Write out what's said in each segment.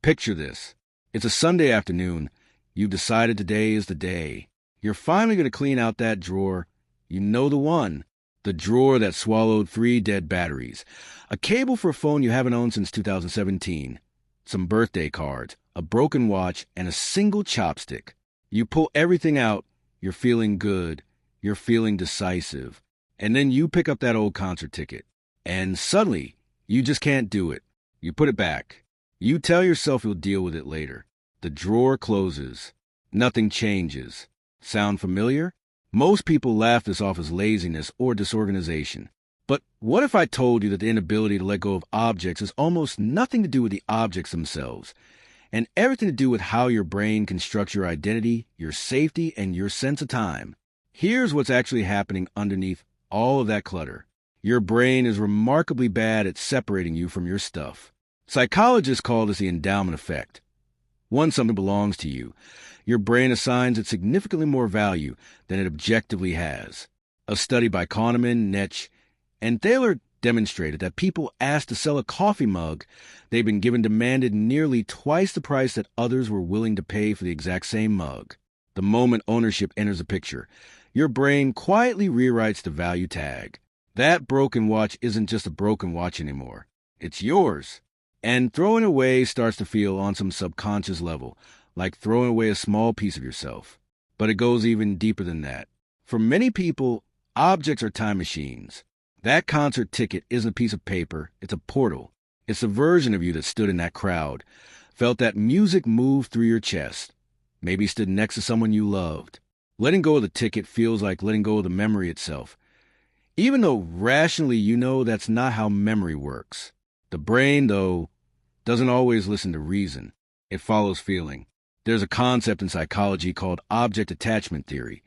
Picture this. It's a Sunday afternoon. You've decided today is the day. You're finally going to clean out that drawer. You know the one. The drawer that swallowed 3 dead batteries. A cable for a phone you haven't owned since 2017. Some birthday cards, a broken watch, and a single chopstick. You pull everything out. You're feeling good. You're feeling decisive. And then you pick up that old concert ticket. And suddenly, you just can't do it. You put it back. You tell yourself you'll deal with it later. The drawer closes. Nothing changes. Sound familiar? Most people laugh this off as laziness or disorganization. But what if I told you that the inability to let go of objects has almost nothing to do with the objects themselves, and everything to do with how your brain constructs your identity, your safety, and your sense of time? Here's what's actually happening underneath all of that clutter. Your brain is remarkably bad at separating you from your stuff. Psychologists call this the endowment effect. Once something belongs to you, your brain assigns it significantly more value than it objectively has. A study by Kahneman, Netsch, and Thaler demonstrated that people asked to sell a coffee mug they'd been given demanded nearly twice the price that others were willing to pay for the exact same mug. The moment ownership enters the picture, your brain quietly rewrites the value tag. That broken watch isn't just a broken watch anymore. It's yours. And throwing away starts to feel on some subconscious level, like throwing away a small piece of yourself. But it goes even deeper than that. For many people, objects are time machines. That concert ticket isn't a piece of paper, it's a portal. It's a version of you that stood in that crowd, felt that music move through your chest, maybe stood next to someone you loved. Letting go of the ticket feels like letting go of the memory itself, even though rationally you know that's not how memory works. The brain, though, doesn't always listen to reason. It follows feeling. There's a concept in psychology called object attachment theory,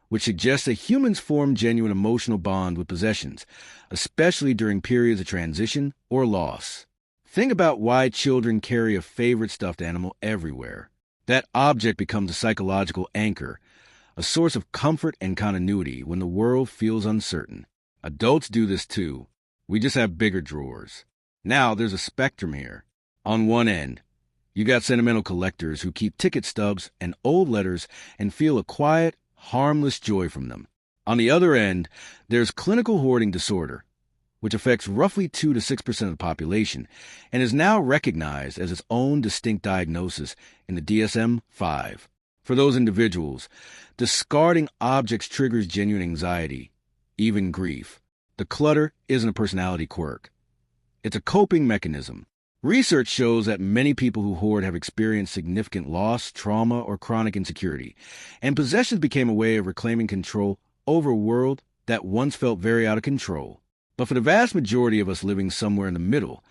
which suggests that humans form genuine emotional bond with possessions, especially during periods of transition or loss. Think about why children carry a favorite stuffed animal everywhere. That object becomes a psychological anchor, a source of comfort and continuity when the world feels uncertain. Adults do this too. We just have bigger drawers. Now there's a spectrum here. On one end, you got sentimental collectors who keep ticket stubs and old letters and feel a quiet, harmless joy from them. On the other end, there's clinical hoarding disorder, which affects roughly 2 to 6% of the population and is now recognized as its own distinct diagnosis in the DSM-5. For those individuals, discarding objects triggers genuine anxiety, even grief. The clutter isn't a personality quirk. It's a coping mechanism. Research shows that many people who hoard have experienced significant loss, trauma, or chronic insecurity, and possessions became a way of reclaiming control over a world that once felt very out of control. But for the vast majority of us living somewhere in the middle,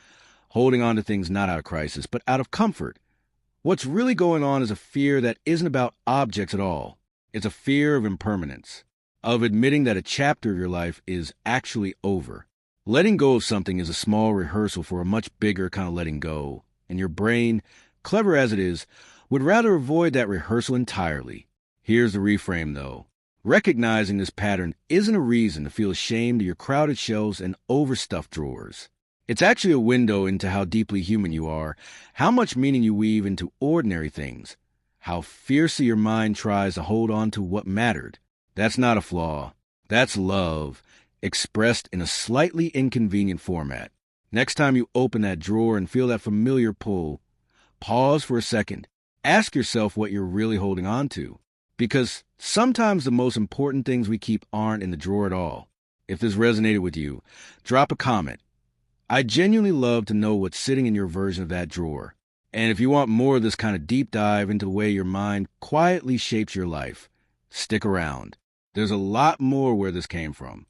holding on to things not out of crisis, but out of comfort, what's really going on is a fear that isn't about objects at all. It's a fear of impermanence, of admitting that a chapter of your life is actually over. Letting go of something is a small rehearsal for a much bigger kind of letting go, and your brain, clever as it is, would rather avoid that rehearsal entirely. Here's the reframe, though. Recognizing this pattern isn't a reason to feel ashamed of your crowded shelves and overstuffed drawers. It's actually a window into how deeply human you are, how much meaning you weave into ordinary things, how fiercely your mind tries to hold on to what mattered. That's not a flaw. That's love, expressed in a slightly inconvenient format. Next time you open that drawer and feel that familiar pull, pause for a second. Ask yourself what you're really holding on to. Because sometimes the most important things we keep aren't in the drawer at all. If this resonated with you, drop a comment. I genuinely love to know what's sitting in your version of that drawer. And if you want more of this kind of deep dive into the way your mind quietly shapes your life, stick around. There's a lot more where this came from.